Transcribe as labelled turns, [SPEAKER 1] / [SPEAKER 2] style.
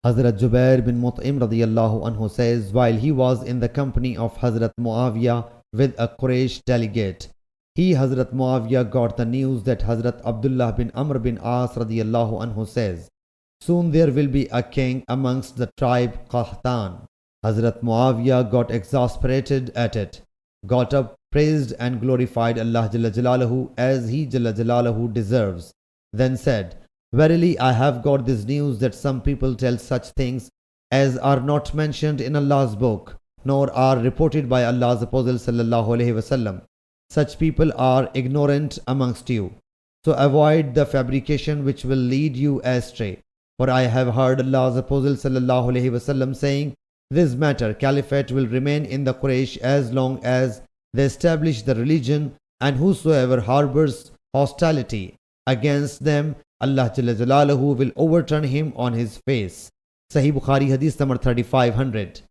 [SPEAKER 1] Hazrat Jubair bin Mut'im radiyallahu anhu says, while he was in the company of Hazrat Muawiyah with a Quraysh delegate, he, Hazrat Muawiyah, got the news that Hazrat Abdullah bin Amr bin As radiyallahu anhu says, soon there will be a king amongst the tribe Qahtan. Hazrat Muawiyah got exasperated at it, got up, praised and glorified Allah Jalla Jalaluhu as He Jalla Jalaluhu deserves, then said, verily I have got this news that some people tell such things as are not mentioned in Allah's book, nor are reported by Allah's Apostle sallallahu alaihi wasallam. Such people are ignorant amongst you. So avoid the fabrication which will lead you astray. For I have heard Allah's Apostle sallallahu alaihi wasallam saying, this matter, caliphate, will remain in the Quraysh as long as they establish the religion, and whosoever harbors hostility against them, Allah Jalla Jalaluhu will overturn him on his face. Sahih Bukhari Hadith number 3500.